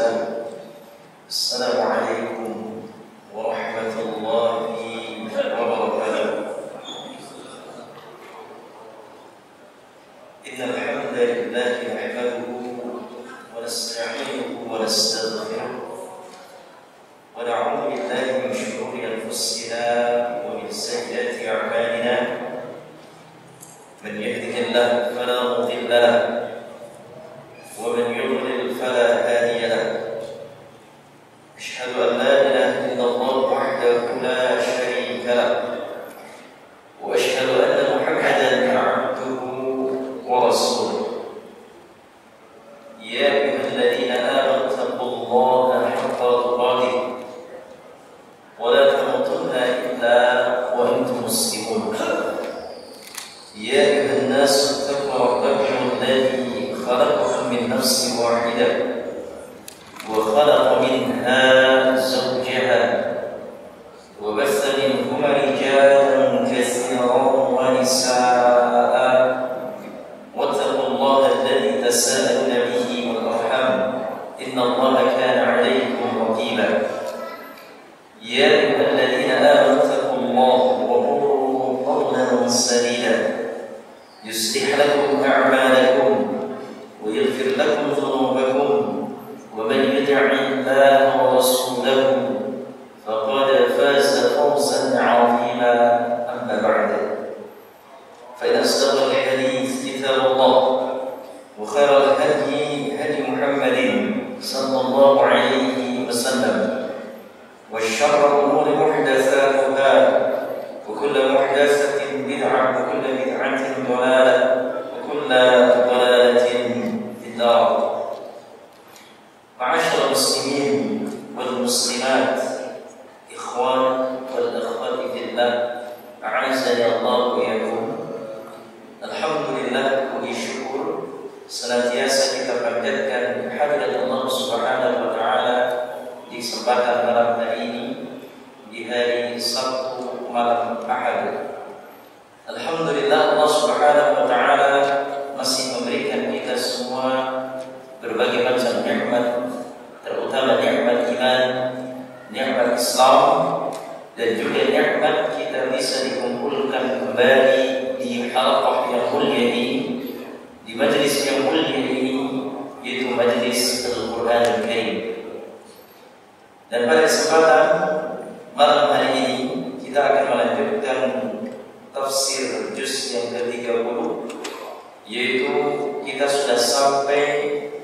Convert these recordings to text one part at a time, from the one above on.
والسلام. السلام عليكم ورحمة الله وبركاته. إن الحمد لله نحمده ونستعينه ونستغفره ونعوذ بالله من شرور أنفسنا ومن سيئات أعمالنا. من يهده الله فلا مضل له ومن يضلل فلا هادي له. أشهد أن لا إله إلا الله وحده لا شريك له وأشهد أن محمدا عبده ورسوله. يا أيها الذين آمنوا اتقوا الله حق تقاته ولا تموتن إلا وأنتم مسلمون. يا أيها الناس اتقوا ربكم الذي خلقكم من نفس واحدة وخلق منها زوجها وبث منهما رجالا كثيرا ونساء واتقوا الله الذي تساءلون به والأرحام إن الله كان عليكم رقيبا. يا أيها الذين آمنوا اتقوا الله وقولوا قولا سديدا يصلح لكم أعمالكم ويغفر لكم ذنوبكم ومن يطع الله ورسوله فقد فاز فوزا عظيما. أما بعد فإن أصدق الحديث كتاب الله وخير الهدي هدي محمد صلى الله عليه وسلم وشر الأمور محدثاتها وكل محدثة بدعة وكل بدعة ضلالة وكل ضلالة في النار. معاشر المسلمين والمسلمات، إخوان والأخوات في الله، أعزني الله وإياكم. Alhamdulillah, puji syukur senantiasa kita panjatkan kehadirat Allah Subhanahu wa taala di kesempatan malam hari ini, di hari Sabtu malam Ahad. Alhamdulillah, Allah Subhanahu wa taala masih memberikan kita semua berbagai macam nikmat, terutama nikmat iman, nikmat Islam, dan juga nikmat kita bisa dikumpulkan kembali di halaqah yang mulia ini, di majlis yang mulia ini, yaitu majlis Al-Quran Al-Karim. Dan pada kesempatan malam hari ini kita akan melanjutkan tafsir juz yang ke-30, yaitu kita sudah sampai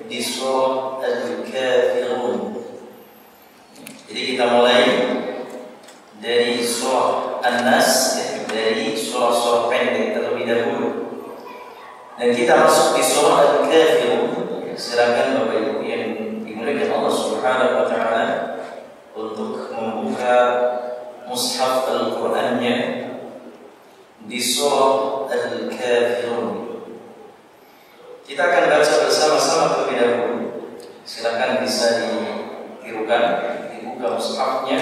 di surah Al-Kafirun. Jadi kita mulai dari surah An-Nas, dari surah-surah pendek terlebih dahulu, dan kita masuk di surah Al-Kafirun. Silakan Bapak Ibu yang dimuliakan Allah Subhanahu wa taala untuk membuka mushaf Al-Qur'annya di surah Al-Kafirun. Kita akan baca bersama-sama terlebih dahulu. Silakan bisa ditirukan, dibuka mushafnya.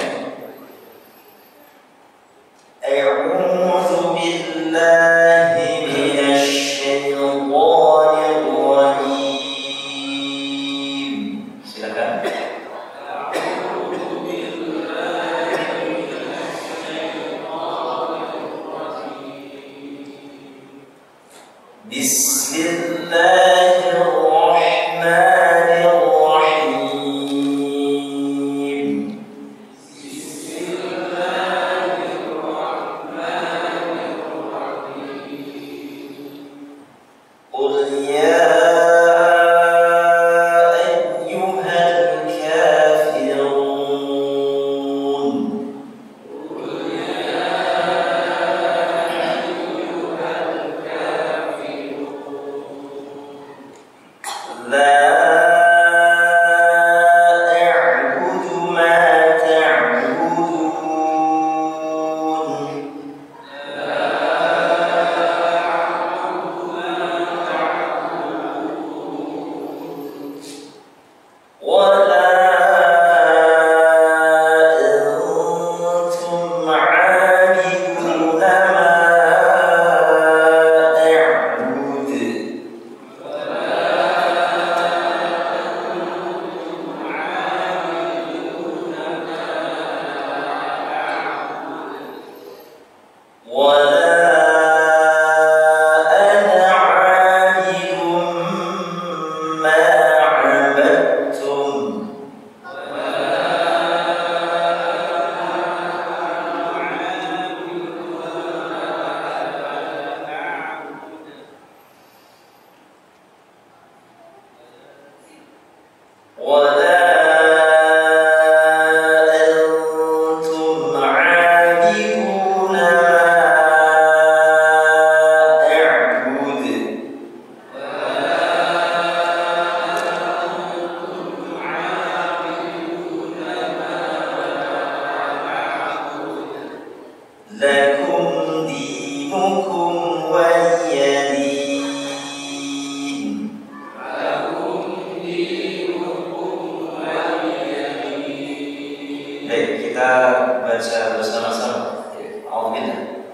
A'udzu billahi minasy syaithanir rajim. Silakan. A'udzu billahi minasy syaithanir rajim. Bismillahirrahmanirrahim. ولا أنتم عابدون ما أعبد لكم دينكم ولي دين. Baik, kita baca bersama-sama. Alhamdulillah.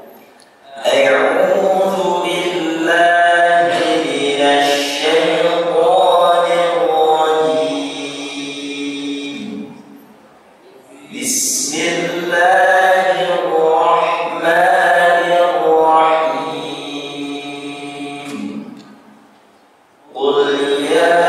A'udzu billahi minasy syaithanir rajim. Bismillahirrahmanirrahim. Qul ya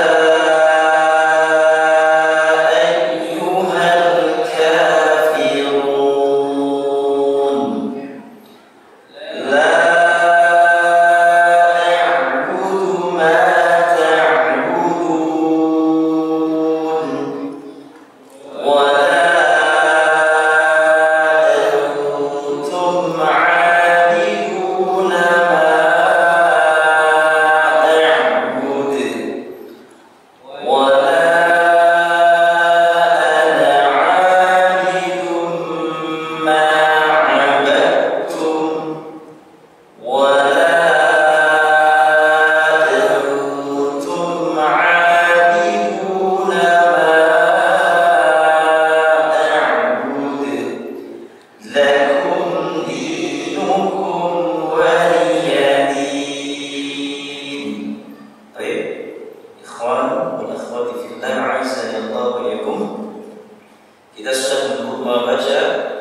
Kita sudah membaca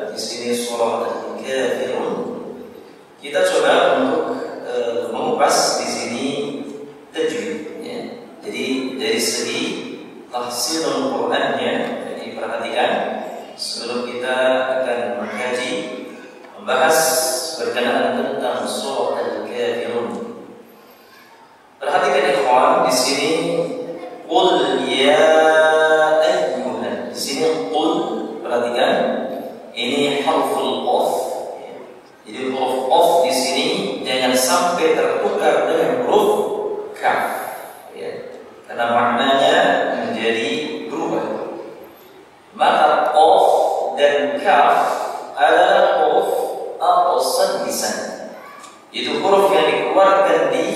di sini surah Al-Kafirun. Kita coba untuk mengupas di sini tajwid, ya. Jadi dari segi tafsirul Qur'annya, jadi perhatikan sebelum kita akan mengkaji membahas berkenaan tentang surah Al-Kafirun. Perhatikan ikhwan di sini, qul ya ayyuhan. Di sini qul, perhatikan ini harful qaf. Jadi huruf qaf di sini jangan sampai tertukar dengan huruf kaf, ya. Karena maknanya menjadi berubah. Maka qaf dan kaf adalah huruf awasan lisan. Itu huruf yang dikeluarkan di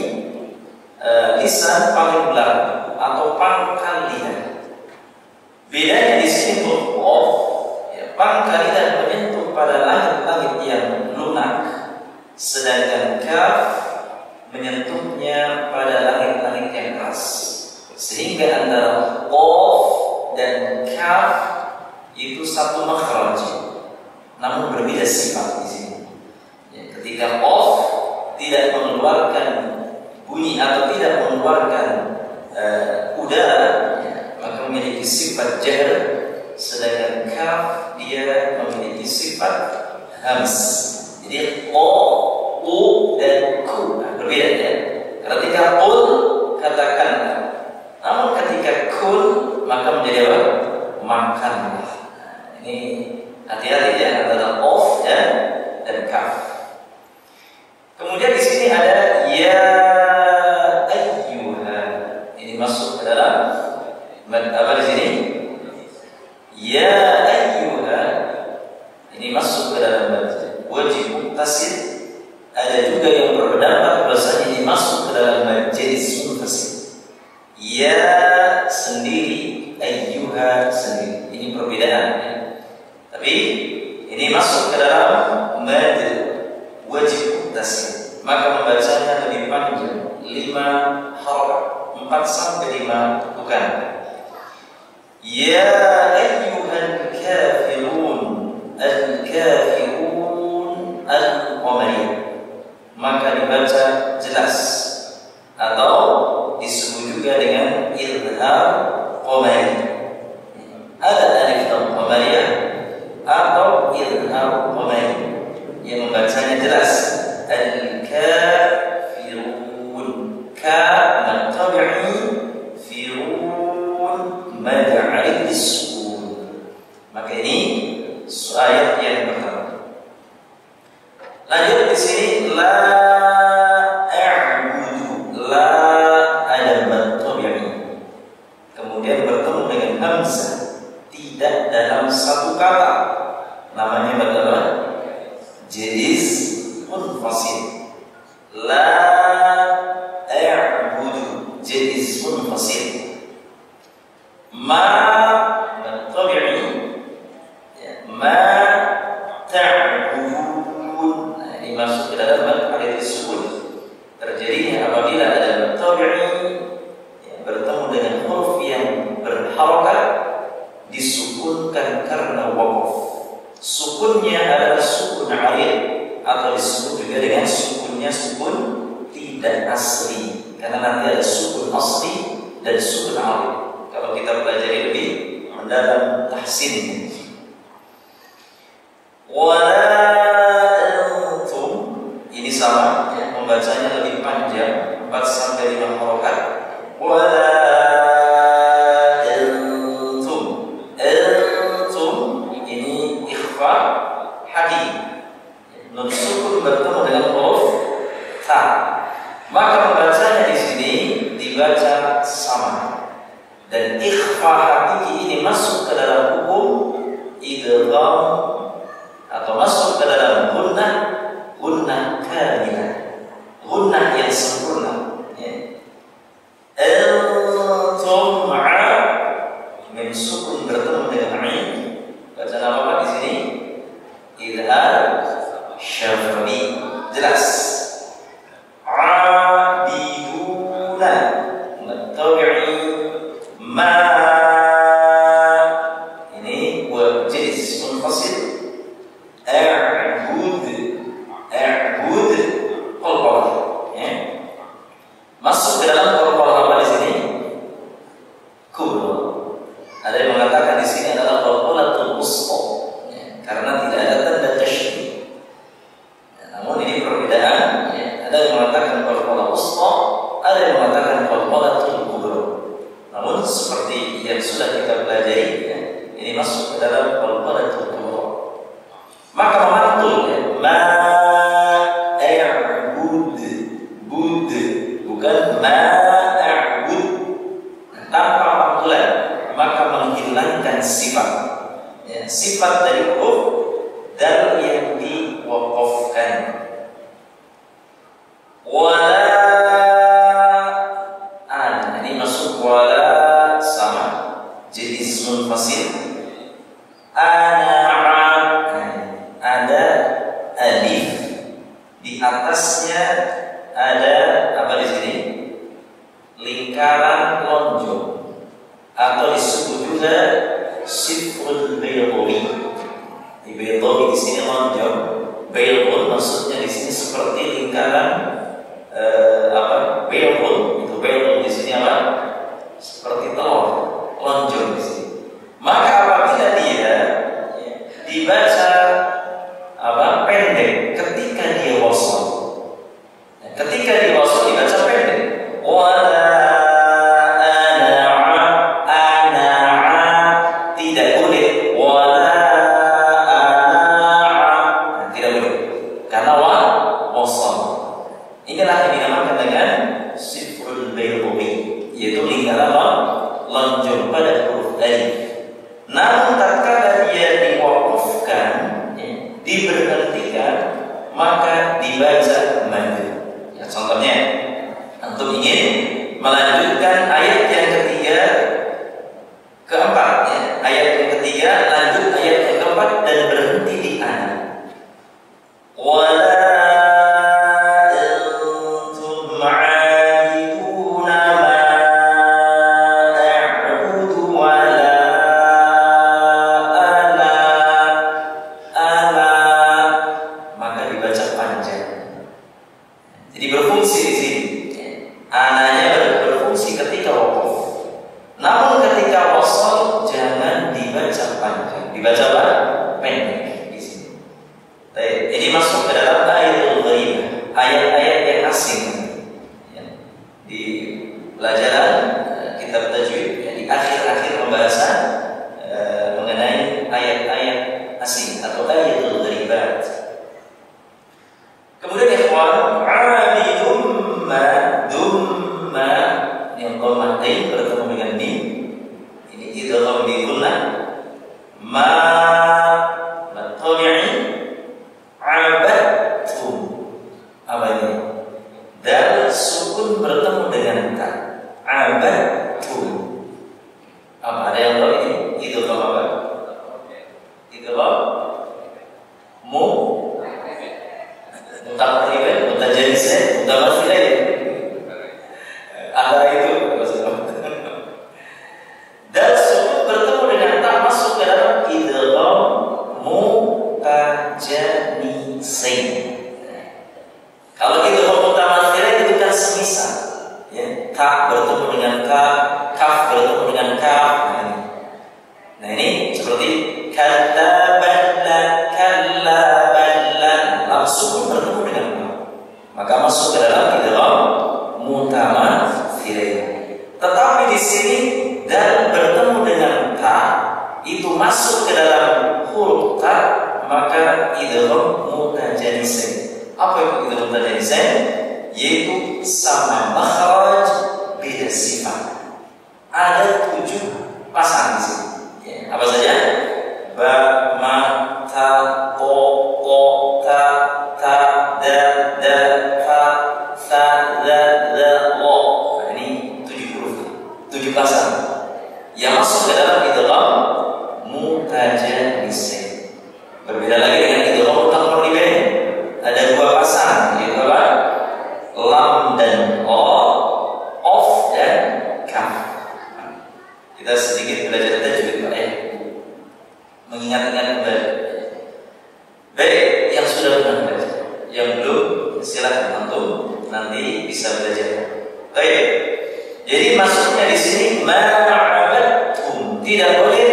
lisan paling belakang atau pangkal lidah. Bedanya di sini huruf qaf, ya, pangkal lidah menyentuh pada langit-langit yang lunak, sedangkan kaf menyentuhnya pada langit-langit yang keras. Sehingga antara qaf dan kaf itu satu makhraj, namun berbeda sifat di sini. Ya, ketika qaf tidak mengeluarkan bunyi atau tidak mengeluarkan udara, ya, maka memiliki sifat jahr, sedangkan kaf dia memiliki sifat hams. Jadi o, u dan ku berbeda, ya. Ketika qul katakanlah, namun ketika kul maka menjadi apa? Makanlah. Ini hati-hati, ya, antara qaf dan kaf. Kemudian di sini ada ya ayyuha. Ini masuk ke dalam apa di sini? Ya ayyuha. Ini masuk ke dalam wajib muttasil. Ada juga yang berpendapat bahwasanya ini masuk ke dalam majelis munfasil. Ya sendiri, ayyuha sendiri. Ini perbedaan, ya. Tapi ini masuk ke dalam mad wajib muttasil. Maka membacanya lebih panjang, 5 harokat, 4 sampai 5 bukan. Ya ayyuhal kafirun, al-kafirun al-qamariyah. Maka dibaca jelas atau disebut juga dengan idhar qamari. Ada alif lam qamariyah atau idhar qamari yang membacanya jelas. Al-kafirun, ka matabi'i, firun mad disukun. Maka ini ayat yang pertama. Lanjut di sini la a'budu, la ada mad tabi'i. Kemudian bertemu dengan hamzah, tidak dalam satu kata. Namanya mad apa? Jaiz munfasil. La a'budu jaiz munfasil. Ma mad tabi'i, ma ta'budun. Nah, ini masuk ke dalam mad sukun. Terjadinya apabila ada mad tabi'i bertemu dengan huruf yang berharakat, disukunkan karena waqaf. Sukunnya adalah sukun arid, atau disebut juga dengan sukunnya sukun tidak asli, karena nanti ada sukun asli dan sukun arid. Kalau kita pelajari lebih mendalam tahsin. Wala antum, ini sama ya, membacanya lebih panjang 4 sampai 5 harokat. Wala antum, antum ini ikhfa hakiki. Nun sukun bertemu dengan huruf ta, maka membacanya di sini dibaca sama. Dan ikhfa hakiki ini masuk ke dalam hukum idgham atau masuk ke dalam gunnah, gunnah kamilah, gunnah yang sempurna. Antum min sukun bertemu dengan ain, bacaan apa di sini? Idhar syafawi, jelas. Abiduna tabi'i ma, ini buat jenis munfasil. A'bud, a'bud qalqalah ya. Masuk ke dalam qalqalah apa di sini? Kubra. Ada yang mengatakan di sini adalah qalqalatul wusta ya, karena tidak ada tanda tasydid. Ya, namun ini perbedaan ya. Ada yang mengatakan qalqalah wusta, ada yang mengatakan qalqalatul kubra. Namun seperti yang sudah kita pelajari ya, ini masuk ke dalam qalqalatul kubra. Maka memantul ya, ma a'bud, bud, bukan ma a'bud. Tanpa panggilan, maka menghilangkan sifat ya, sifat dari huruf dal yang diwaqafkan. Wala an, ini masuk wala sama, jadi munfasil. Ada alif, di atasnya ada apa di sini? Lingkaran lonjong, atau disebut juga sifrul baydawi. Di baydawi di sini lonjong, baydun maksudnya di sini seperti lingkaran baydun, itu baydun di sini apa? Seperti telur lonjong di sini. Maka apabila dia dibaca pendek ketika dia wasal, ketika dia wasal dibaca pendek. Wala ana'a, tidak boleh. Wala ana'a, tidak boleh, karena wasal. Inilah yang dinamakan dengan sifrul baydawi, yaitu lingkaran lonjong pada huruf alif. Namun tatkala dia diwaqafkan, diberhentikan, maka dibaca mad. Ya, contohnya, antum ingin melanjutkan ayat yang ketiga, keempat ya. Ayat yang ketiga lanjut ayat yang keempat dan berhenti di ana. Wala antum ma'abiduna ma a'budu wala berfungsi di sini. Ananya berfungsi ketika waqaf. Namun ketika wasal jangan dibaca panjang, dibaca pendek di sini. Ini masuk ke dalam ayatul ghaibah, ayat-ayat yang asing. Ya. Di pelajaran kitab tajwid, ya, di akhir-akhir pembahasan itu masuk ke dalam huruf ta, maka idgham mutajanisain. Apa itu idgham mutajanisain? Yaitu sama makhraj beda sifat. Ada 7 pasang di sini. Ya, apa saja? Ba, ma, ta, to, ta, ta, da, fa, sa, za, lo. Nah, ini 7 huruf, 7 pasang yang masuk ke dalam idgham mutajanisain. Berbeda lagi dengan idgham mutamarribain. Ada 2 pasang, yaitu apa? Lam dan o, of dan kaf. Kita sedikit belajar tajwid Pak ya, mengingat-ingat kembali. Baik, yang sudah pernah belajar, yang belum silakan antum nanti bisa belajar. Baik. Jadi maksudnya di sini ma'abadtum, tidak boleh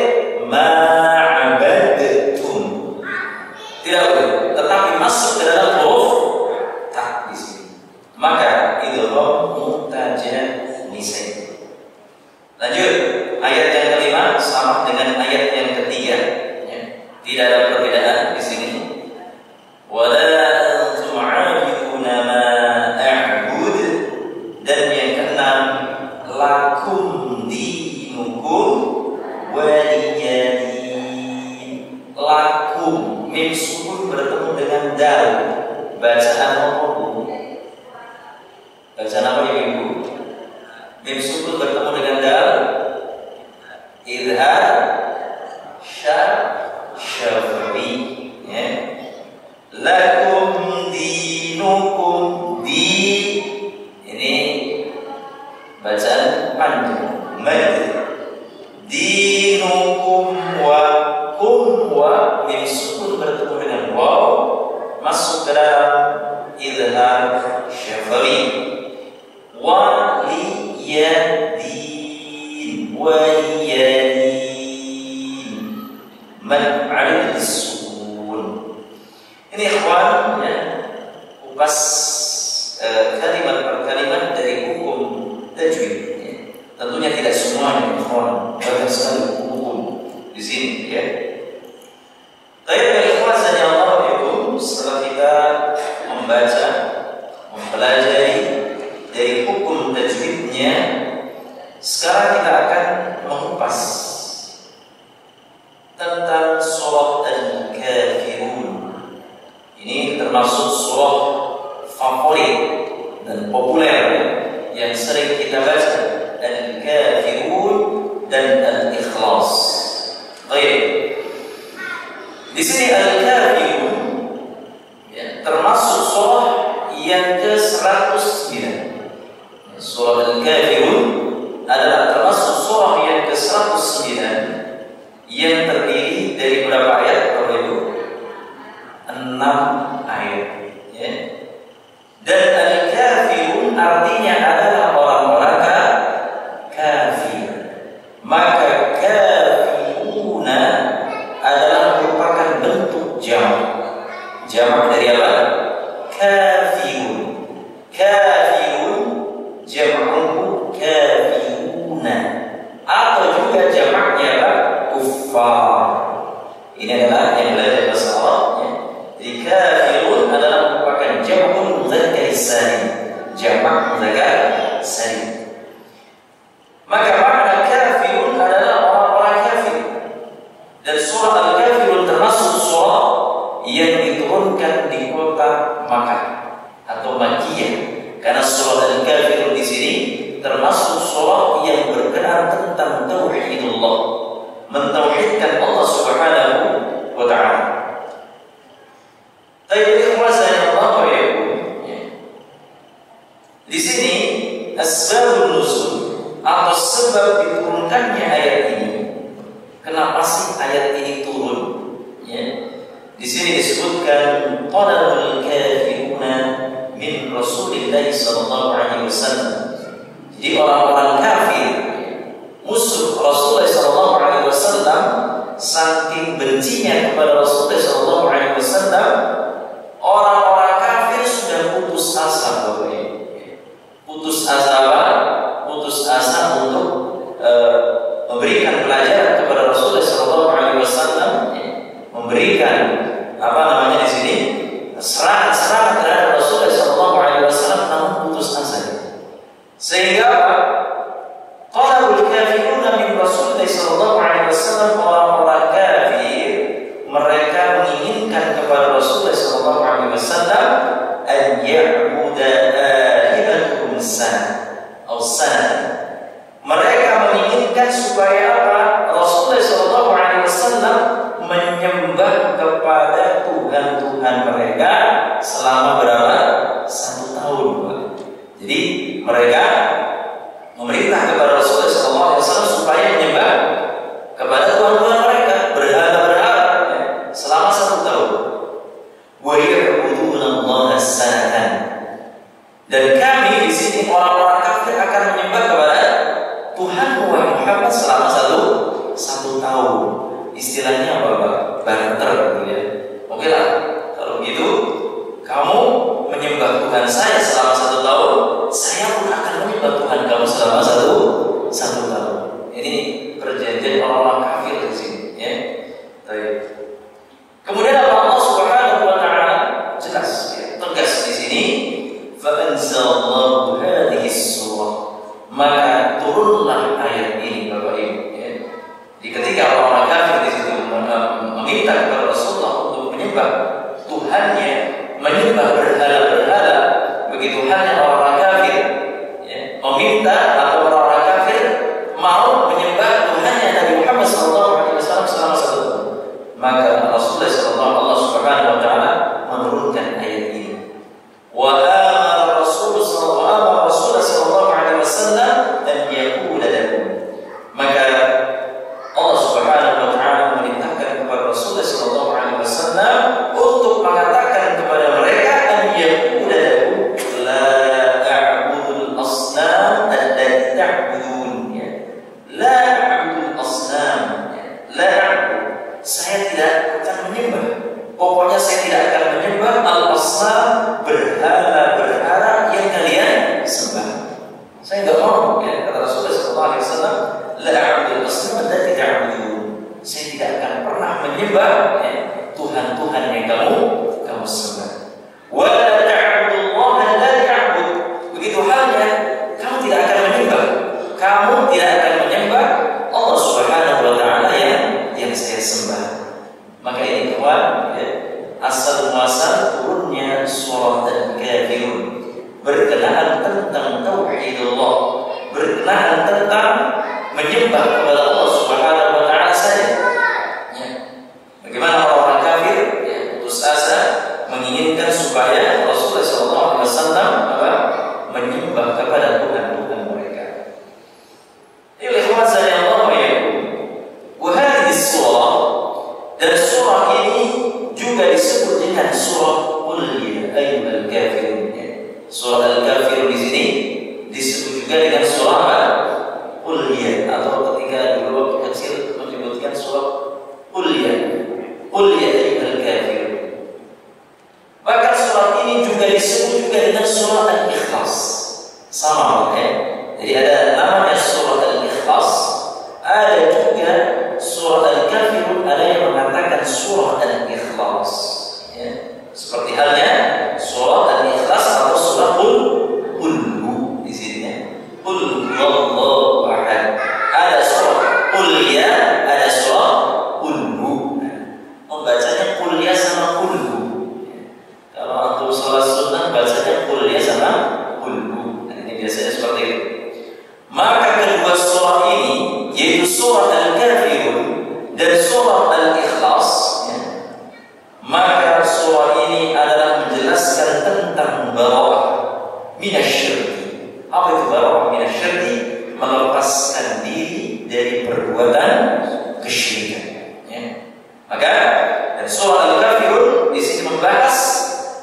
ma'abadtum, tidak boleh. Tetapi masuk ke dalam huruf ta di sini. Maka idgham mutajanisain. Lanjut, ayat yang kelima sama dengan ayat yang ketiga. Ya. Tidak ada perbedaan di sini. Wala antum 'abiduna ma a'bud, dan yang keenam lakum dinukum waliyadin. Lakum mim sukun bertemu dengan dal. Bacaan apa Bu? Bacaan apa ya Ibu? Mim sukun bertemu dengan dal. Idhar syafawi. Ya. Lakum dinukum di. Ini bacaan panjang. Mad. Dinukum wa kum wa mim sukun bertemu dengan waw masuk ke dalam idhar syafawi. Waliyadin, waliyadin, mad alif sukun. Ini ikhwan ya, kupas kalimat per kalimat dari hukum tajwid ya. Tentunya tidak semuanya ikhwan, banyak sekali hukum di sini ya. Tapi ikhwan saja Allah itu setelah kita membaca, mempelajari dari hukum tajwidnya, sekarang kita akan mengupas tentang surah Al-Kafirun. Ini termasuk surah favorit dan populer yang sering kita baca, Al-Kafirun dan Al-Ikhlas. Baik. Di sini Al-Kafirun ya, termasuk surah yang ke-109. Surah Al-Kafirun adalah termasuk surah yang ke-109 yang terdiri dari berapa ayat? Berapa itu? 6 ayat ya. Dan Al-Kafirun artinya adalah orang-orang kafir. Maka kafiruna adalah merupakan bentuk jamak. Jamak dari apa? Kafirun. Kafirun jam'uhu kafiruna, atau juga jamaknya apa? Kuffar. Ini adalah yang belajar bahasa Arab ya. Jadi kafirun adalah merupakan jam'un mudzakkar salim, jamak mudzakkar salim. Maka makna kafirun adalah orang-orang kafir. Dan surah Al-Kafirun termasuk surah yang diturunkan di kota Makkah atau Makkiyah. Karena surah Al-Kafirun di sini termasuk surah yang berkenaan tentang tauhidullah, mentauhidkan Allah Subhanahu wa taala. Di sini asbabun nuzul atau sebab diturunkannya ayat ini. Kenapa sih ayat ini turun? Ya. Di sini disebutkan qalul kafiruna min Rasulillah sallallahu alaihi wasallam. Jadi orang-orang kafir, musuh Rasulullah sallallahu alaihi wasallam, saking bencinya kepada Rasulullah sallallahu alaihi wasallam, orang-orang kafir sudah putus asa bahwa putus asa untuk memberikan pelajaran kepada Rasulullah sallallahu alaihi Wasallam memberikan apa namanya di sini serangan terhadap Rasulullah Sallallahu Alaihi Wasallam, namun putus asa. Sehingga qalabul kafiruna min Rasulullah Sallallahu Alaihi Wasallam, orang-orang kafir mereka menginginkan kepada Rasulullah Sallallahu Alaihi Wasallam an ya'buda alihatuhum sana. Mereka menginginkan supaya apa? Rasulullah Sallallahu Alaihi Wasallam menyembah kepada Tuhan mereka selama berapa? 1 tahun. Jadi mereka memerintah kepada Rasulullah Sallallahu Alaihi Wasallam supaya menyembah kepada Tuhan mereka, berhala selama 1 tahun. Wa ya'budunallaha sanatan. Dan kami di sini orang-orang kafir akan menyembah kepada Tuhan Muhammad selama 1 tahun. Istilahnya apa, Pak? Barter gitu ya. Oke lah, kalau gitu kamu menyembah Tuhan saya selama 1 tahun, saya pun akan menyembah Tuhan kamu selama satu tahun. Ini perjanjian orang-orang kafir di sini, ya. Baik. Kemudian Allah Subhanahu wa taala jelas, ya, tegas di sini, fa anzalallahu hadhihi surah. Maka turunlah ayat ini, Bapak Ibu, ya. Jadi ketika orang-orang kafir di situ meminta kepada Rasulullah untuk menyembah Tuhannya, menyembah berhala-berhala, begitu halnya orang-orang kafir, ya, meminta atau orang-orang kafir mau menyembah Tuhannya Nabi Muhammad SAW selama 1 tahun, maka Rasulullah Allah Subhanahu wa taala menurunkan ayat ini. Wa amara Rasulullah sallallahu alaihi wasallam an yaqula lahum. Maka Allah Subhanahu wa taala memerintahkan kepada Rasulullah sallallahu alaihi wasallam untuk mengatakan kepada mereka an yaqula lahum la a'budul asnam allati ta'budun. La a'budul asnam. La a'bud. Saya tidak akan menyembah. Pokoknya saya tidak akan menyembah al-asnam, berhala-berhala yang kalian sembah. Saya tidak mau, ya, kata Rasulullah SAW, la a'budul asnam allati ta'budun. Saya tidak akan pernah menyembah, ya, Tuhan-Tuhan yang kamu sembah. Wa la ta'budullaha alladhi ya'bud. Begitu halnya kamu tidak akan menyembah. Kamu tidak akan menyembah Allah Subhanahu wa taala yang saya sembah. Maka ini kawan, ya, asal muasal turunnya surah Al-Kafirun berkenaan tentang tauhidullah, berkenaan tentang menyembah kepada Allah Subhanahu wa taala saja. Ya. Bagaimana orang kafir, ya, putus asa menginginkan supaya Rasulullah SAW menyembah kepada Tuhan mereka. Ini ikhwan sallallahu alaihi wa hadhihi surah, dan surah ini juga disebut dengan surah Qul ya ayyuhal kafirun. Surah Al-Kafirun di sini disebut juga dengan surah Qul ya, atau ketika dulu waktu kecil menyebutkan surah Qul ya ayyuhal kafirun. Bahkan surah ini juga disebut juga dengan surah Al-Ikhlas. Sama, ya. Jadi ada namanya surah Al-Ikhlas, ada juga surah Al-Kafirun, ada yang mengatakan surah Al-Ikhlas, ya. Seperti halnya surah Al-Ikhlas atau surah Qul di sini, ya. Qul huwallahu ahad. Ada surah Qul ya, ada surah Qul. Membacanya Qul ya sama Qul. Kalau antum salat sunnah bacanya Qul ya sama Qul. Ini biasanya seperti itu. Maka kedua surah ini, yaitu surah Al-Kafirun dan surah Al-Ikhlas, ya, maka surah ini adalah menjelaskan tentang bara'ah minasyirki. Apa itu bara'ah minasyirki? Melepaskan diri dari perbuatan kesyirikan, ya. Maka dan surah Al-Kafirun di sini membahas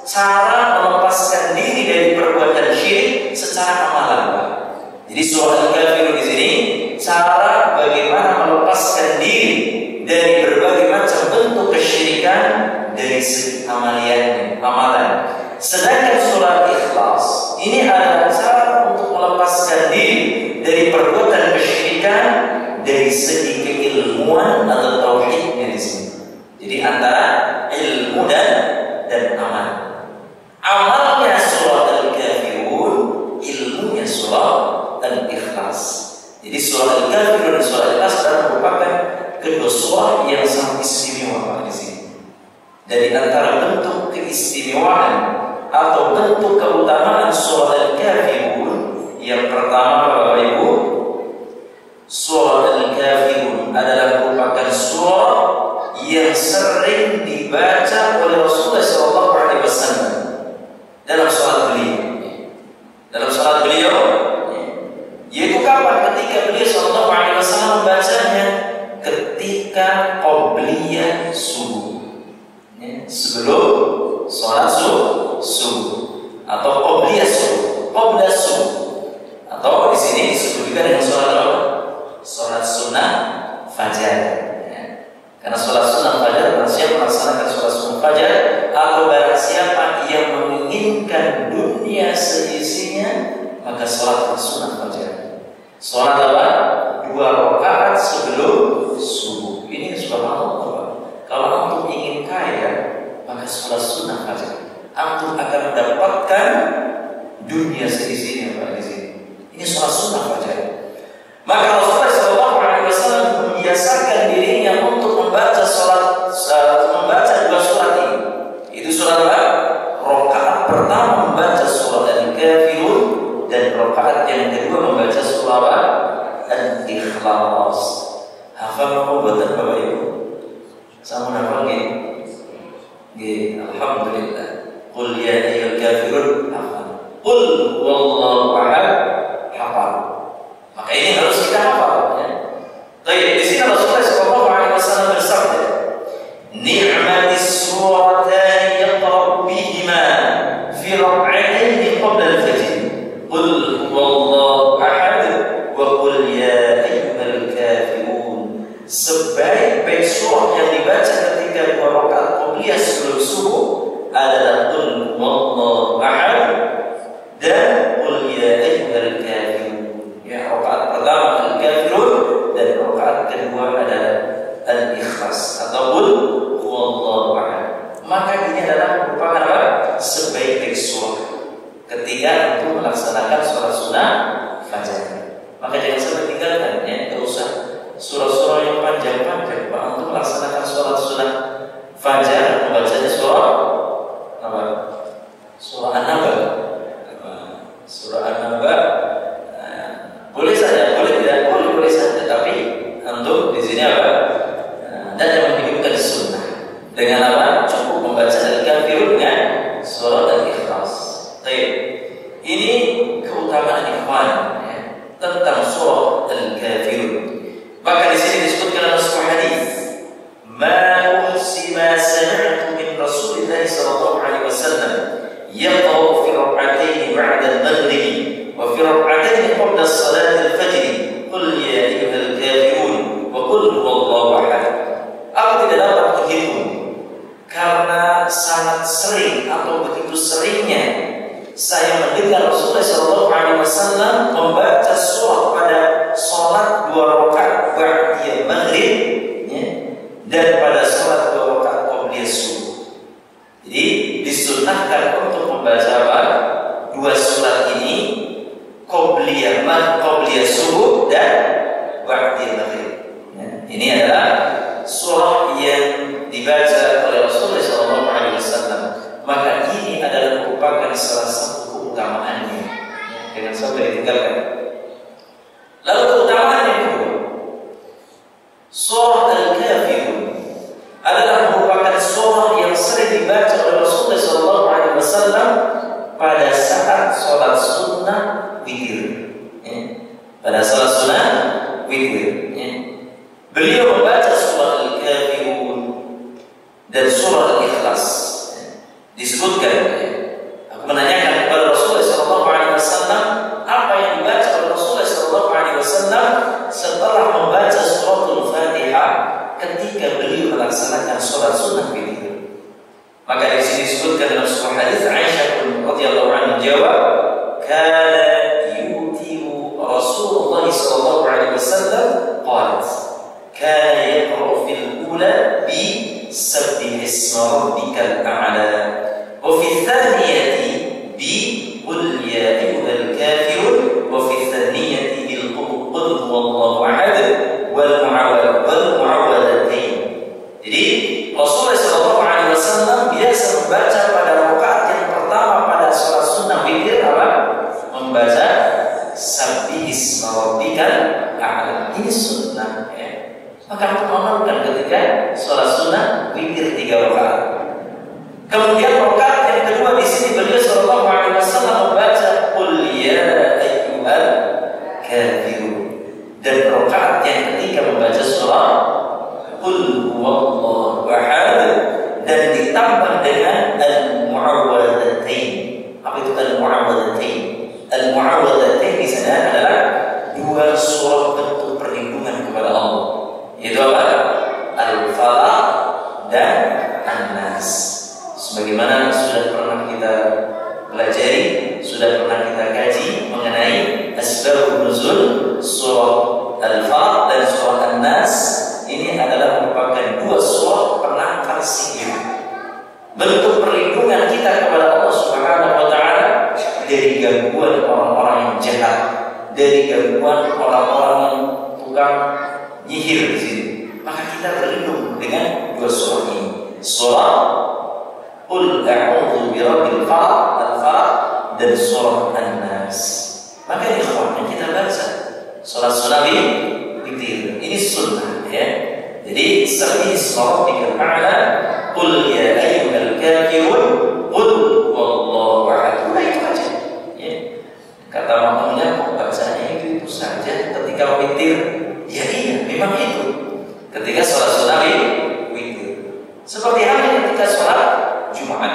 cara melepaskan diri dari perbuatan syirik secara amalan. Jadi surah Al-Kafirun di sini cara bagaimana melepaskan diri dari berbagai macam bentuk kesyirikan dari segi amalan. Sedangkan surah Ikhlas ini adalah cara untuk melepaskan diri dari perbuatan kesyirikan dari segi keilmuan atau tauhidnya di sini. Jadi antara ilmu dan amal. Amalnya surah Al-Kafirun, ilmunya surah Al-Ikhlas. Jadi surah Al-Kafirun dan surah Al-Ikhlas adalah merupakan kedua surah yang sangat istimewa di sini. Dari antara bentuk keistimewaan atau bentuk keutamaan surah Al-Kafirun, yang pertama Bapak Ibu, surah Al-Kafirun adalah merupakan surah yang sering dibaca oleh Rasulullah SAW dalam salat beliau, yaitu kapan? Ketika beliau SAW membacanya ketika qobliyah subuh, sebelum salat subuh atau qobliyah subuh, atau di sini disebut juga dengan salat sunnah fajar. Karena sholat sunnah fajar, barang siapa melaksanakan sholat sunnah fajar, atau barang siapa yang menginginkan dunia seisinya, maka sholat sunnah fajar. Sholat apa? 2 rakaat sebelum subuh. Ini subhanallah. Kalau antum ingin kaya, maka sholat sunnah fajar. Antum akan mendapatkan dunia seisinya, Pak, di sini. Ini sholat sunnah fajar. Maka Rasulullah SAW membiasakan dirinya untuk membaca 2 surat ini. Itu surat apa? Rakaat pertama membaca surat Al-Kafirun, dan rakaat yang kedua membaca surat Al-Ikhlas. Hafal apa buatan Bapak Ibu? Sama hafal nggih? Alhamdulillah. Qul ya ayyuhal kafirun, hafal. Qul huwallahu ahad, hafal. Maka ini harus kita hafal, ya. Baik, di sini Rasulullah SAW bersabda, "Ni'matis suratan yaqra'u bihima fi rak'atayn qabla al-fajr. Qul huwallahu ahad wa qul ya ayyuhal kafirun." Sebaik-baik surah yang dibaca ketika 2 rakaat qobliyah sebelum subuh adalah qul huwallahu ahad dan qul ya ayyuhal kafirun. Ya, rakaat pertama Al-Kafirun dan rakaat kedua adalah Al-Ikhlas ataupun huwallahu ahad. Maka ini adalah merupakan sebaik-baik surah ketika untuk melaksanakan sholat sunnah fajar. Maka jangan sampai tinggalkan, ya, tidak usah surah-surah yang panjang-panjang. Pak, untuk melaksanakan sholat sunnah fajar membacanya surah apa? Surah An-Naba. Surah An-Naba. Boleh saja, boleh tidak, boleh saja. Tapi untuk di sini apa? Dan yang menghidupkan sunnah dengan apa? Cukup membaca Al-Kafirun dengan surat Al-Ikhlas. Baik, ini keutamaan ikhwan, ya, tentang surat Al-Kafirun. Maka di sini disebutkan dalam sebuah hadis, "Ma uhsi ma sami'tu min Rasulillah sallallahu alaihi wasallam yaqra'u fi rak'atayn ba'da al-maghrib wa fi rak'atayn qabla salat al-fajr. Qul ya ayyuhal kafirun wa qul huwallahu ahad." Aku tidak dapat menghitung karena sangat sering atau begitu seringnya saya mendengar Rasulullah SAW membaca surah pada sholat 2 rakaat ba'da maghrib, ya, dan pada sholat 2 rakaat qobliyah subuh. Jadi disunnahkan untuk membaca 2 surat ini, qobliyah subuh dan ba'da maghrib. Ya, ini adalah surah yang dibaca oleh Rasulullah SAW. Maka ini adalah merupakan salah satu keutamaannya, ya, jangan sampai ditinggalkan. Lalu keutamaan yang kedua, surah Al-Kafirun adalah merupakan surah yang sering dibaca oleh Rasulullah SAW pada saat sholat sunnah witir, ya. Pada sholat sunnah witir, ya. Beliau membaca surah Al-Kafirun dan surah Al-Ikhlas. Disebutkan, aku menanyakan kepada Rasulullah SAW apa yang dibaca oleh Rasulullah SAW setelah membaca suratul Fatihah ketika beliau melaksanakan sholat sunnah witir. Maka di sini disebutkan dalam sebuah hadis, Aisyah radhiyallahu anha jawab, "Kana yutiru Rasulullah SAW qalat kana yaqra'u fil ula bi sabbih isma rabbikal a'la wa fil thaniyati bi qul ya ayyuhal kafirun wa fil thaniyati bil qul huwallahu ahad wal mu'awwadatain. Jadi Rasulullah SAW biasa membaca pada rakaat yang pertama pada sholat sunnah witir apa? Membaca sabbih isma rabbikal a'la. Ini sunnah ya. Maka mengamalkan ketika sholat sunnah witir 3 rakaat. Kemudian rakaat yang kedua di sini beliau sallallahu alaihi wasallam membaca qul ya ayyuhal kafirun. Dan rakaat yang ketiga membaca surah qul huwallahu ahad dan ditambah dengan al-mu'awwadatain. Apa itu al-mu'awwadatain? Al-mu'awwadatain di sana adalah 2 surah bentuk perlindungan kepada Allah. Yaitu apa? Al-Falaq dan An-Nas. Sebagaimana sudah pernah kita pelajari, sudah pernah kita kaji mengenai asbabun nuzul surah Al-Falaq dan surah An-Nas. Ini adalah merupakan 2 surah penangkal sihir. Bentuk perlindungan kita kepada Allah Subhanahu wa taala dari gangguan orang-orang yang jahat, dari gangguan orang-orang yang tukang nyihir di sini. Maka kita berlindung dengan 2 surah ini. Surah Qul a'udzu birabbil falaq, Al-Falaq, dan surah An-Nas. Maka ini yang kita baca salat sunnah witir. Ini sunnah ya. Jadi sabbih isma rabbikal a'la, qul ya ayyuhal kafirun, qul huwallahu ahad. Itu aja. Ya. Kata makmumnya kok bacanya itu saja ketika witir. Ya iya, memang itu. Ketika salat sunnah witir. Seperti halnya ketika salat Jumat.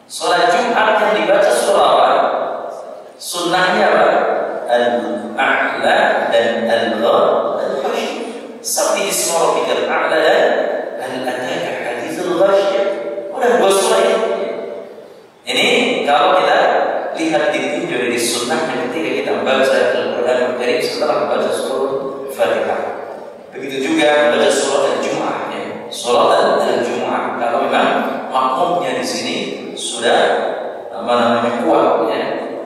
Salat Jumat yang dibaca surah apa? Sunnahnya apa? Al-A'la dan Al-Ghashiyah. Sabbih isma rabbikal a'la dan hal ataka haditsul ghashiyah. Udah 2 surah ini. Ini kalau kita lihat ditinjau dari sunnahnya ketika kita membaca Al-Quran Al-Karim setelah membaca surah Fatihah. Begitu juga membaca surah Al-Jumu'ah ya. Surah Al-Jumu'ah. Kalau memang makmumnya di sini sudah kuat ya.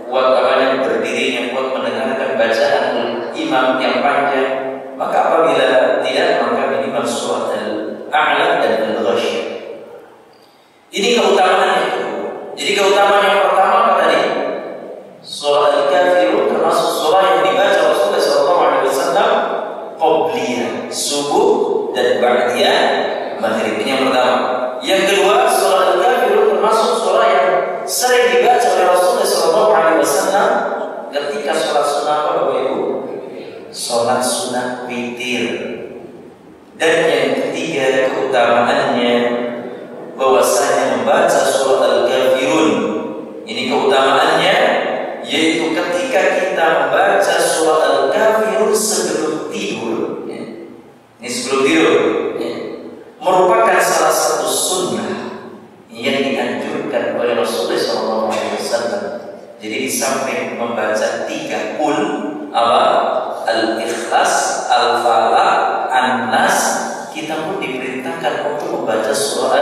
Kuat apanya berdirinya, kuat mendengarkan bacaan imam yang panjang, maka apabila tidak maka minimal surah Al-A'la dan Al-Ghashiyah. Ini keutamaannya. Jadi keutamaan yang pertama apa tadi? Surah Al-Kafirun termasuk surah yang dibaca Rasulullah SAW qobliyah subuh dan ba'diyah maghrib. Ini yang pertama. Yang kedua, surah Al-Kafirun termasuk surah yang sering dibaca oleh Rasulullah SAW ketika sholat sunnah apa Bapak Ibu? Sholat sunnah witir. Dan yang ketiga keutamaannya bahwasanya membaca surah Al-Kafirun. Ini keutamaannya yaitu ketika kita membaca surah Al-Kafirun sebelum tidur. Ini sebelum tidur. Merupakan salah satu sunnah yang dianjurkan oleh Rasulullah SAW. Jadi di samping membaca 3 qul apa? Al-Ikhlas, Al-Falaq, An-Nas, kita pun diperintahkan untuk membaca surah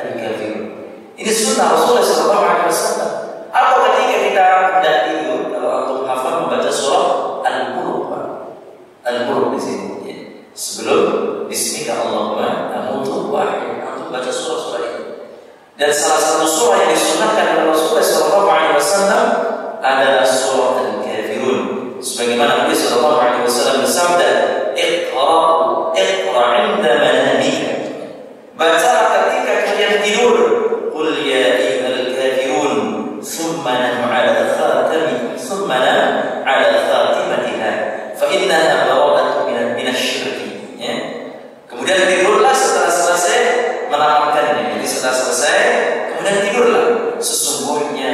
Al-Kafirun. Ini sunnah Rasulullah SAW. Atau ketika kita hendak tidur, kalau untuk hafal membaca surah Al-Mulk. Al-Mulk di sini. Sebelum Bismillahirrahmanirrahim, amutu wa ahya, untuk baca surah-surah ini. Dan salah satu surah yang disunahkan oleh Rasulullah SAW adalah surah Al-Kafirun. Sebagaimana Nabi SAW bersabda, "Iqra 'inda manamika." Bacalah ketika kalian tidur. Qul ya ayyuhal kafirun, thumma nam 'ala khatimatiha, fa innaha bara'atun minasyirki. Kemudian tidurlah setelah selesai mengamalkannya. Jadi setelah selesai kemudian tidurlah. Sesungguhnya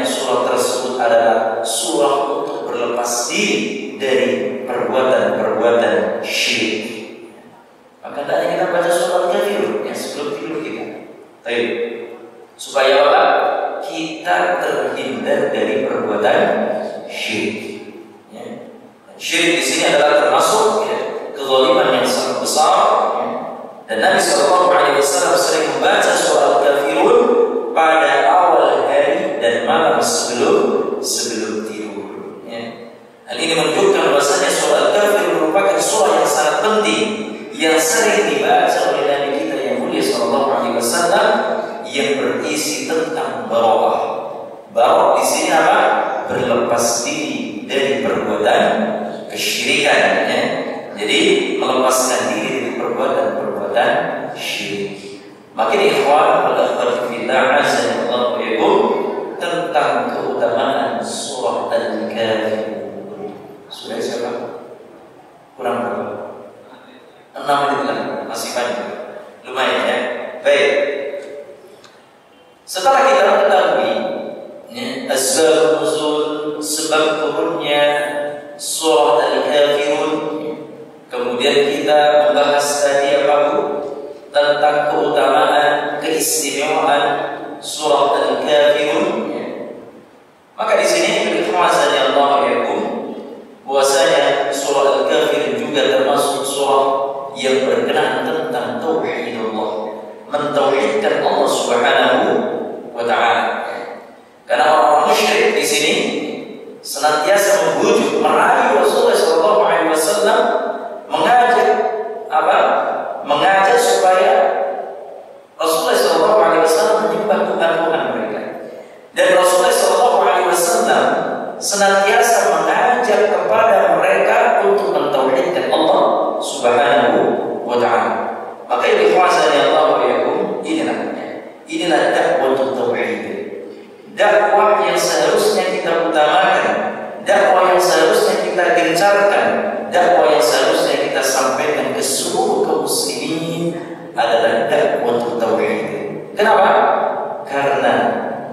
Dan Nabi SAW sering membaca surah Al-Kafirun pada awal hari dan malam sebelum tidur. Ya. Hal ini menunjukkan bahwasanya surah Al-Kafirun merupakan surah yang sangat penting, yang sering dibaca oleh Nabi kita yang mulia SAW, yang berisi tentang barokah. Barokah di sini apa? Berlepas diri dari perbuatan kesyirikan. Ya. Jadi melepaskan diri dari perbuatan syirik. Maka ikhwan wal akhwat fillah azza wa jalla tentang keutamaan surah Al-Kafirun. Surah siapa? Kurang berapa? 6 menit lah, masih banyak. Lumayan ya. Baik. Setelah kita mengetahui asbab nuzul, sebab turunnya surah Al-Kafirun, kemudian kita membahas tadi apa Bu? Tentang keutamaan, keistimewaan surah Al-Kafirun. Maka di sini ikhwazani Allah yakum, bahwasanya surah Al-Kafirun juga termasuk surah yang berkenaan tentang tauhidullah, mentauhidkan Allah Subhanahu wa taala. Karena orang musyrik di sini senantiasa membujuk, merayu Rasulullah SAW, mengajak supaya Rasulullah SAW menyembah Tuhan mereka. Dan Rasulullah SAW senantiasa mengajak kepada mereka untuk mentauhidkan Allah Subhanahu wa taala. Maka ikhwazani Allah wa yakum, inilah dakwah tauhid. Dakwah yang seharusnya kita utamakan, dakwah yang seharusnya kita gencarkan, dakwah yang seharusnya kita sampaikan ke seluruh kaum muslimin adalah dakwah tauhid. Kenapa? Karena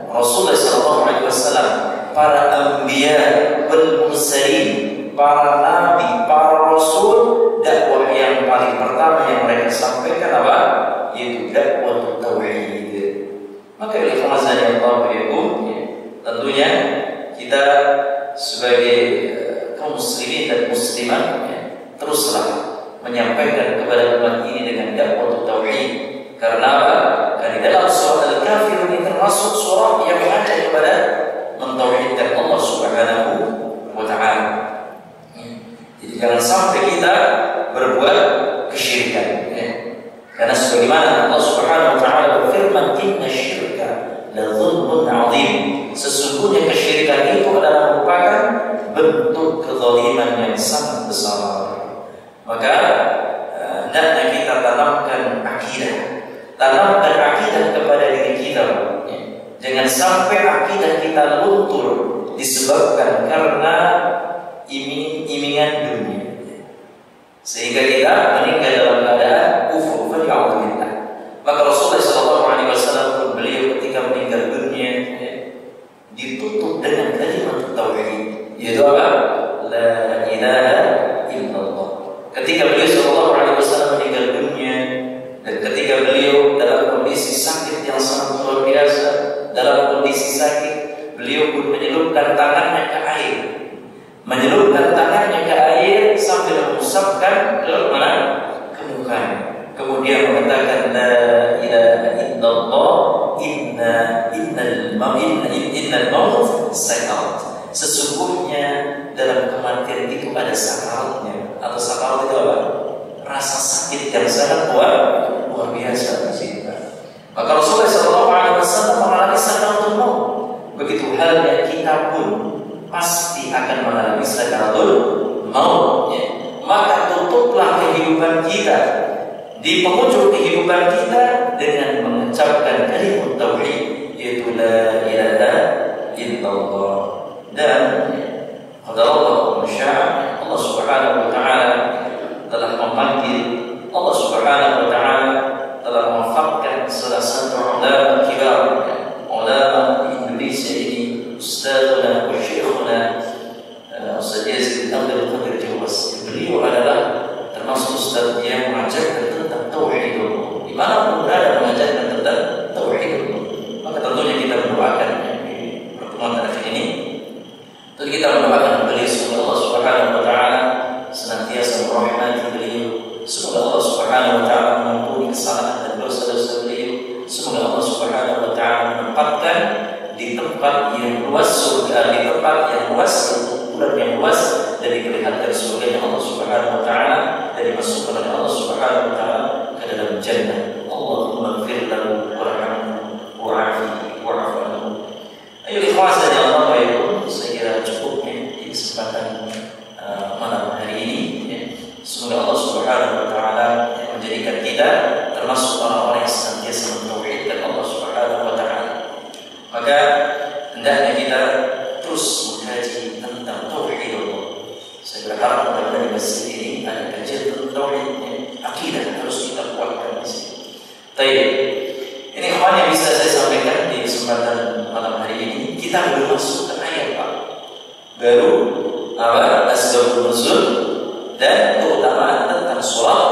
Rasulullah SAW, para anbiya wal mursalin, para nabi, para rasul, dakwah yang paling pertama yang mereka sampaikan apa? Yaitu dakwah tauhid. Maka ikhwazani Allah yakum, tentunya kita sebagai kaum muslimin dan muslimat teruslah menyampaikan kepada umat ini dengan dakwah tauhid. Karena apa? Karena dalam surah Al-Kafirun ini termasuk surah yang mengajak kepada mentauhidkan Allah Subhanahu wa taala. Jadi jangan sampai kita berbuat kesyirikan. Karena sebagaimana Allah Subhanahu wa taala berfirman, "Inna syirka la dzulmun 'adzim." Sesungguhnya kesyirikan itu adalah merupakan bentuk kezaliman yang sangat besar. Maka hendaknya kita tanamkan akidah kepada diri kita. Jangan sampai akidah kita luntur disebabkan karena iming-imingan dunia, sehingga kita meninggal dalam keadaan kufur. Fa'alillah. Maka Rasulullah SAW pun beliau ketika meninggal dunia ditutup dengan kalimat tauhid, yaitu apa? La ilaha illallah. Ketika beliau SAW meninggal dunia dan ketika beliau dalam kondisi sakit yang sangat luar biasa, dalam kondisi sakit beliau pun menyelupkan tangannya ke air, sambil mengusapkan ke mana? Ke mukanya. Kemudian mengatakan la ilaha illallah, innal maut sakarat. Sesungguhnya dalam kematian itu ada sakaratnya. Atau sakarat itu apa? Rasa sakit yang sangat luar biasa. Maka Rasulullah SAW mengalami sakaratul maut. Begitu halnya kita pun pasti akan mengalami sakaratul maut. Maka tutuplah kehidupan kita, di penghujung kehidupan kita, dengan mengucapkan kalimat tauhid, yaitu la ilaha illallah. Dan qadarullah masyaa'a, Allah Subhanahu wa taala telah memanggil, Allah Subhanahu wa taala telah mewafatkan salah satu ulama kibar, ulama Indonesia ini, ustadzuna wa syekhuna Ustaz Yazid Abdul Qadir Jawas. Beliau adalah termasuk ustaz yang mengajarkan tentang tauhidullah, di mana pun berada mengajarkan tentang tauhidullah. Maka tentunya kita mendoakan di pertemuan terakhir ini, tentu kita mendoakan beliau semoga Allah Subhanahu wa taala senantiasa merahmati beliau, semoga Allah Subhanahu wa taala mengampuni luas, bulan yang luas, dari kelihatan surga Allah Subhanahu wa taala, dari masukkan oleh Allah Subhanahu wa taala ke dalam jannah. Allahumma ighfir lahu warhamhu wa'afihi wa'fu anhu. Ayo ikhwas dari Allah itu saya kira cukup di kesempatan malam hari ini ya. Semoga Allah Subhanahu wa taala menjadikan kita termasuk orang-orang yang senantiasa mentauhidkan Allah Subhanahu wa taala. Maka hendaknya kita terus mengkaji tentang tauhid Allah. Saya berharap mudah-mudahan di masjid ini ada kajian tentang tauhid, akidah harus kita kuatkan di sini. Baik, ini ikhwan yang bisa saya sampaikan di kesempatan malam hari ini. Kita belum masuk ke ayat Pak. Baru apa? Asbabun nuzul dan keutamaan tentang surah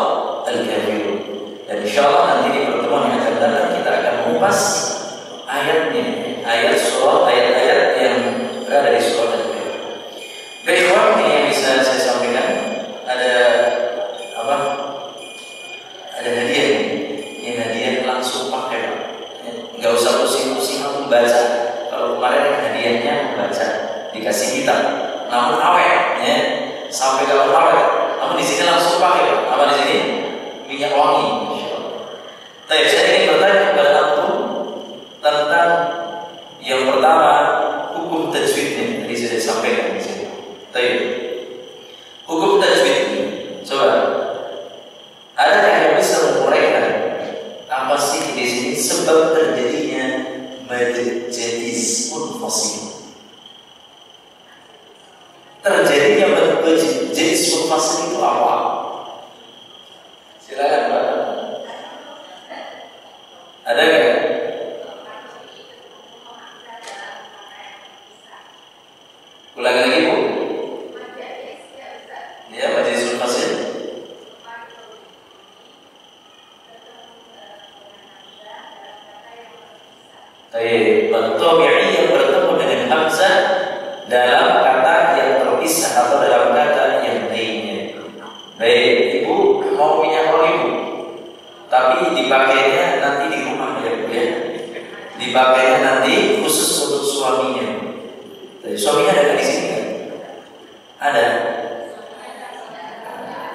Al-Kafirun. Dan insyaallah nanti di pertemuan yang akan datang kita akan mengupas ayatnya, ayat-ayat yang berada di surah Al-Kafirun. Baik, ini yang bisa saya sampaikan. Ada apa? Ada hadiah. Ini hadiah langsung pakai Pak. Enggak usah pusing-pusing membaca. Kalau kemarin hadiahnya membaca dikasih kita. Namun awet, ya. Sampai kalau awet. Namun di sini langsung pakai. Apa di sini? Minyak wangi. Tapi saya ingin bertanya kepada antum tentang yang pertama, hukum tajwidnya. Tadi sudah sampaikan di sini. Tapi hukum tajwid ini, coba adakah yang bisa menguraikan apa sih di sini sebab terjadinya mad jadiz munfasil? Terjadinya mad jadiz munfasil itu apa? Silakan Pak. Ada nggak? Ulangi lagi Bu. Ya, mad jadiz munfasil. Baik, at-tabi'i yang bertemu dengan hamzah dalam kata yang terpisah atau dalam kata yang lainnya. Baik, Ibu mau minyak wangi Bu, tapi dipakainya nanti di rumah ya Bu ya. Dipakainya nanti khusus untuk suaminya. Jadi, suaminya ada di sini kan? Ada.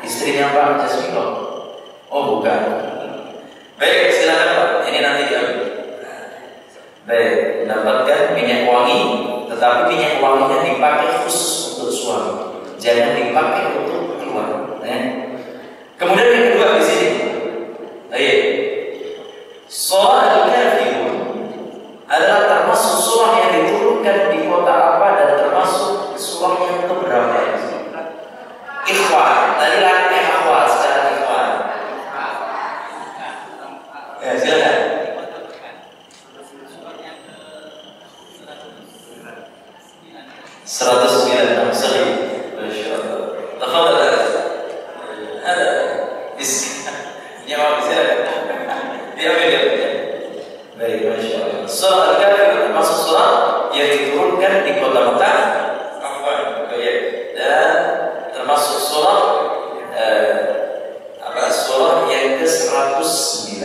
Istrinya Pak Jasmino? Oh bukan. Baik, silakan Pak. Ini nanti diambil. Baik, dapatkan minyak wangi, tetapi minyak wanginya dipakai khusus untuk suami, jangan dipakai untuk keluar. Kemudian yang kedua di sini, baik, surah Al-Kafirun adalah termasuk surah yang diturunkan di kota apa dan termasuk surah yang keberapa? Ikhwan, tadi latihan akhwat, sekarang ikhwan. Ya silakan. 109 sahih. Masyaallah. Tafadhal. Ada ini apa bisa? Diambil. Baik, masyaallah. Surah Al-Kafirun termasuk surah yang diturunkan di kota Mekah. Dan termasuk surah surah yang ke-109.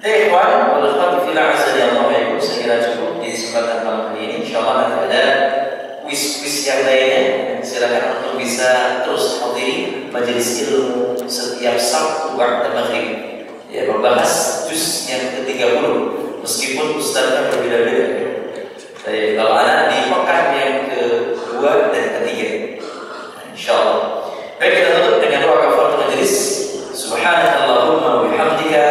Ikhwan, wal akhwat fillah azza wa jalla, saya kira cukup di kesempatan malam ini. Insyaallah nanti ada kuis-kuis yang lainnya. Silakan untuk bisa terus hadiri majelis ilmu setiap Sabtu waktu maghrib. Ya, membahas juz yang ke-30 meskipun ustaznya berbeda-beda. Jadi kalau ada di pekan yang ke-2 dan ke-3. Insyaallah. Baik, kita tutup dengan doa kafaratul majelis. Subhanakallahumma wa bihamdika